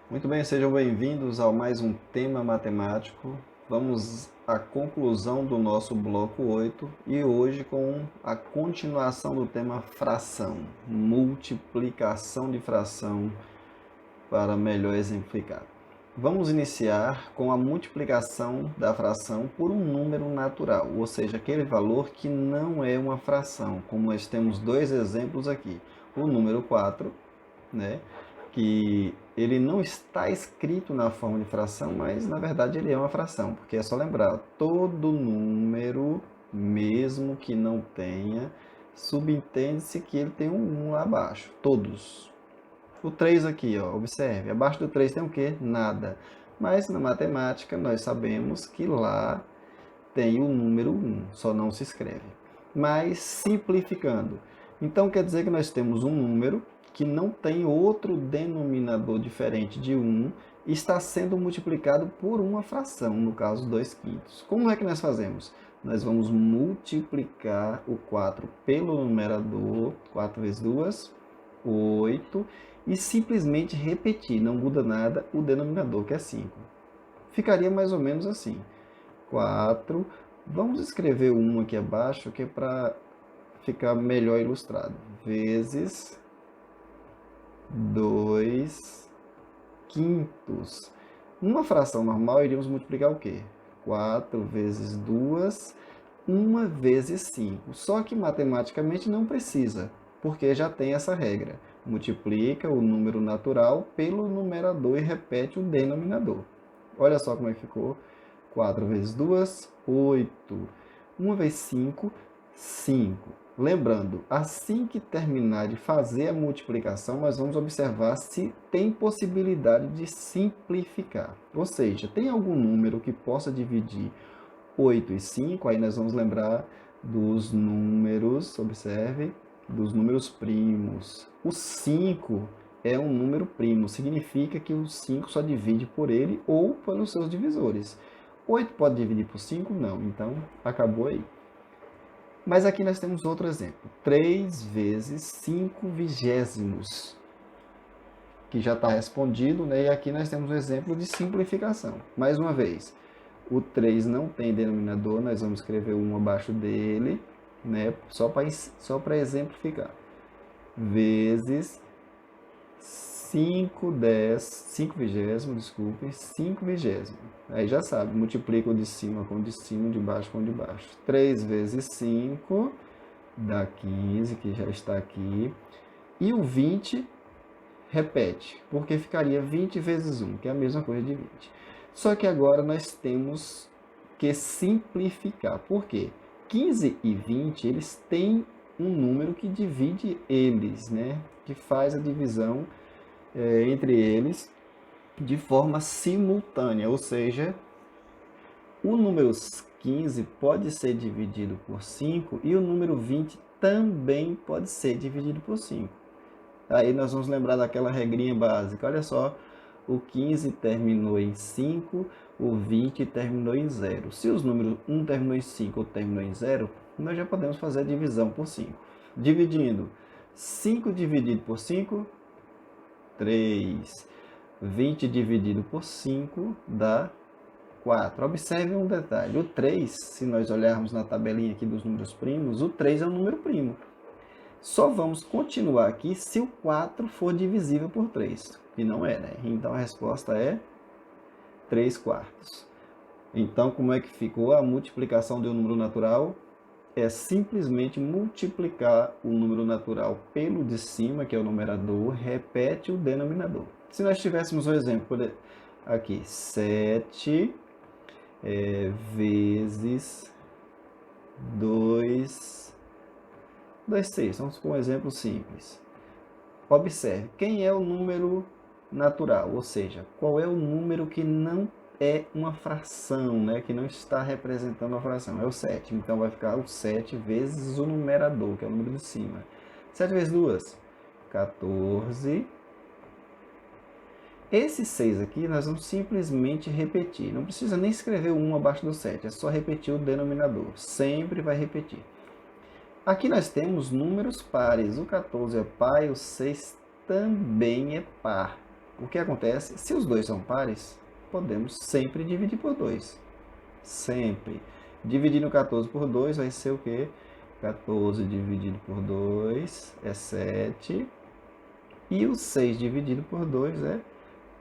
Muito bem, sejam bem-vindos a mais um tema matemático. Vamos à conclusão do nosso bloco 8 e hoje com a continuação do tema fração, multiplicação de fração para melhor exemplificar. Vamos iniciar com a multiplicação da fração por um número natural, ou seja, aquele valor que não é uma fração, como nós temos dois exemplos aqui. O número 4, né? Que ele não está escrito na forma de fração, mas na verdade ele é uma fração, porque é só lembrar, todo número, mesmo que não tenha, subentende-se que ele tem um 1 lá abaixo, todos. O 3 aqui, ó, observe, abaixo do 3 tem o quê? Nada. Mas na matemática nós sabemos que lá tem o número 1, só não se escreve. Mas simplificando, então quer dizer que nós temos um número que não tem outro denominador diferente de 1 e está sendo multiplicado por uma fração, no caso 2/5. Como é que nós fazemos? Nós vamos multiplicar o 4 pelo numerador, 4 vezes 2, 8, e simplesmente repetir, não muda nada, o denominador, que é 5. Ficaria mais ou menos assim. 4. Vamos escrever o 1 aqui abaixo, que é para ficar melhor ilustrado. Vezes 2/5. Numa fração normal, iríamos multiplicar o quê? 4 vezes 2, 1 vezes 5. Só que matematicamente não precisa, porque já tem essa regra. Multiplica o número natural pelo numerador e repete o denominador. Olha só como é que ficou. 4 vezes 2, 8. 1 vezes 5, 5. Lembrando, assim que terminar de fazer a multiplicação, nós vamos observar se tem possibilidade de simplificar. Ou seja, tem algum número que possa dividir 8 e 5, aí nós vamos lembrar dos números, observe, dos números primos. O 5 é um número primo, significa que o 5 só divide por ele ou pelos seus divisores. 8 pode dividir por 5? Não, então acabou aí. Mas aqui nós temos outro exemplo. 3 vezes 5 vigésimos, que já está respondido, né? E aqui nós temos um exemplo de simplificação. Mais uma vez, o 3 não tem denominador, nós vamos escrever 1 abaixo dele, né? Só para exemplificar. Vezes 5 vigésimos, desculpe, 5 vigésimos. Aí já sabe, multiplica o de cima com o de cima, de baixo com o de baixo. 3 vezes 5 dá 15, que já está aqui. E o 20 repete, porque ficaria 20 vezes 1, que é a mesma coisa de 20. Só que agora nós temos que simplificar. Por quê? 15 e 20, eles têm um número que divide eles, né? Que faz a divisão entre eles de forma simultânea, ou seja, o número 15 pode ser dividido por 5 e o número 20 também pode ser dividido por 5. Aí nós vamos lembrar daquela regrinha básica. Olha só, o 15 terminou em 5, o 20 terminou em 0. Se os números 1 terminou em 5 ou terminou em 0, nós já podemos fazer a divisão por 5. Dividindo, 5 dividido por 5, 3. 20 dividido por 5 dá 4. Observe um detalhe. O 3, se nós olharmos na tabelinha aqui dos números primos, o 3 é um número primo. Só vamos continuar aqui se o 4 for divisível por 3, que não é, né? Então a resposta é 3/4. Então, como é que ficou a multiplicação de um número natural? É simplesmente multiplicar o número natural pelo de cima, que é o numerador, repete o denominador. Se nós tivéssemos um exemplo aqui, 7 vezes 2, 6. Vamos com um exemplo simples. Observe, quem é o número natural? Ou seja, qual é o número que não é uma fração, né? Que não está representando uma fração? É o 7. Então vai ficar o 7 vezes o numerador, que é o número de cima. 7 vezes 2, 14. Esse 6 aqui nós vamos simplesmente repetir. Não precisa nem escrever o 1 abaixo do 7, é só repetir o denominador. Sempre vai repetir. Aqui nós temos números pares. O 14 é par e o 6 também é par. O que acontece? Se os dois são pares, podemos sempre dividir por 2. Sempre. Dividindo 14 por 2 vai ser o quê? 14 dividido por 2 é 7. E o 6 dividido por 2 é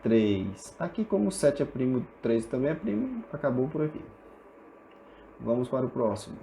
3. Aqui, como 7 é primo, 3 também é primo, acabou por aqui. Vamos para o próximo.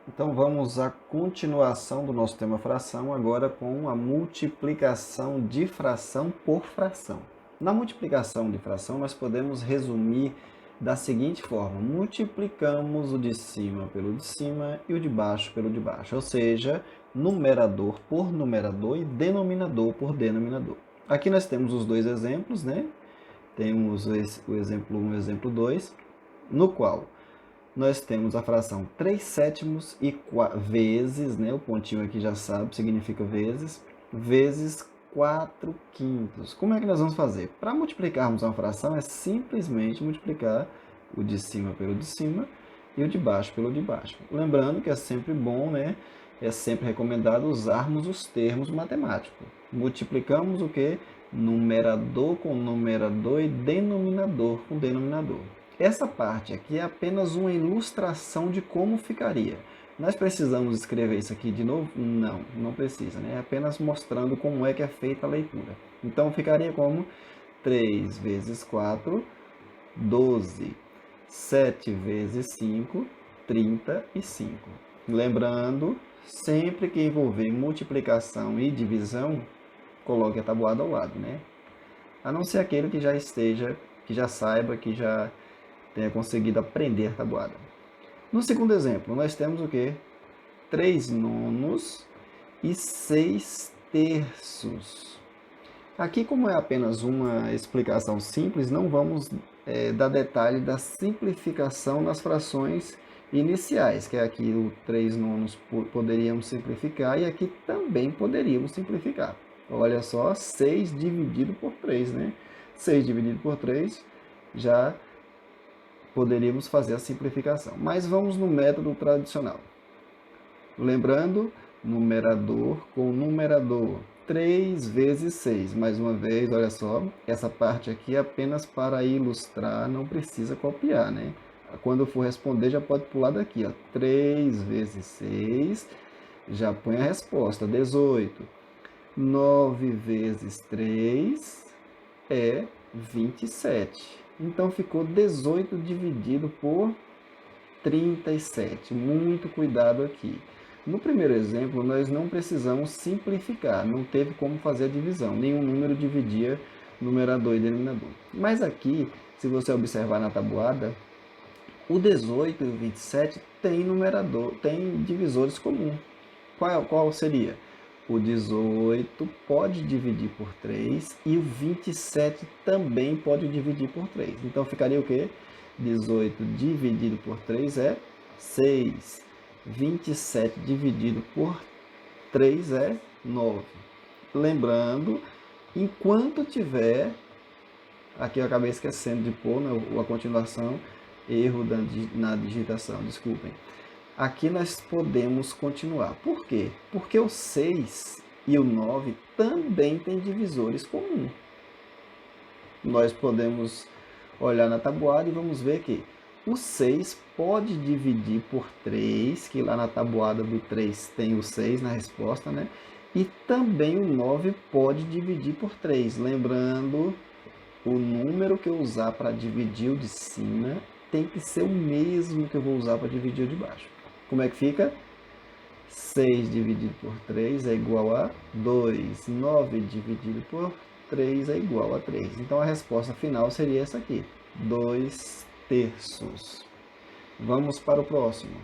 Então, vamos à continuação do nosso tema fração, agora com a multiplicação de fração por fração. Na multiplicação de fração, nós podemos resumir da seguinte forma: multiplicamos o de cima pelo de cima e o de baixo pelo de baixo, ou seja, numerador por numerador e denominador por denominador. Aqui nós temos os dois exemplos, né? Temos o exemplo 1 e o exemplo 2, no qual nós temos a fração 3 sétimos e vezes, né? O pontinho aqui já sabe, significa vezes 4 quintos. Como é que nós vamos fazer? Para multiplicarmos uma fração, é simplesmente multiplicar o de cima pelo de cima e o de baixo pelo de baixo. Lembrando que é sempre bom, né? É sempre recomendado usarmos os termos matemáticos. Multiplicamos o quê? Numerador com numerador e denominador com denominador. Essa parte aqui é apenas uma ilustração de como ficaria. Nós precisamos escrever isso aqui de novo? Não, não precisa, né? É apenas mostrando como é que é feita a leitura. Então, ficaria como 3 vezes 4, 12. 7 vezes 5, 35. Lembrando, sempre que envolver multiplicação e divisão, coloque a tabuada ao lado, né? A não ser aquele que já esteja, que já saiba, que já tenha conseguido aprender a tabuada. No segundo exemplo, nós temos o quê? 3 nonos e 6 terços. Aqui, como é apenas uma explicação simples, não vamos dar detalhe da simplificação nas frações iniciais, que é aqui o 3 nonos poderíamos simplificar e aqui também poderíamos simplificar. Olha só, 6 dividido por 3, né? 6 dividido por 3 já poderíamos fazer a simplificação. Mas vamos no método tradicional. Lembrando, numerador com numerador. 3 vezes 6. Mais uma vez, olha só, essa parte aqui é apenas para ilustrar, não precisa copiar, né? Quando for responder, já pode pular daqui, ó. 3 vezes 6, já põe a resposta, 18. 9 vezes 3 é 27. Então, ficou 18 dividido por 37. Muito cuidado aqui. No primeiro exemplo, nós não precisamos simplificar. Não teve como fazer a divisão. Nenhum número dividia numerador e denominador. Mas aqui, se você observar na tabuada, o 18 e o 27 tem divisores comuns. Qual seria? O 18 pode dividir por 3 e o 27 também pode dividir por 3. Então, ficaria o quê? 18 dividido por 3 é 6. 27 dividido por 3 é 9. Lembrando, enquanto tiver... Aqui eu acabei esquecendo de pôr, né, a continuação, erro na digitação, desculpem. Aqui nós podemos continuar. Por quê? Porque o 6 e o 9 também têm divisores comuns. Nós podemos olhar na tabuada e vamos ver que o 6 pode dividir por 3, que lá na tabuada do 3 tem o 6 na resposta, né? E também o 9 pode dividir por 3. Lembrando, o número que eu usar para dividir o de cima tem que ser o mesmo que eu vou usar para dividir o de baixo. Como é que fica? 6 dividido por 3 é igual a 2. 9 dividido por 3 é igual a 3. Então, a resposta final seria essa aqui, 2 terços. Vamos para o próximo.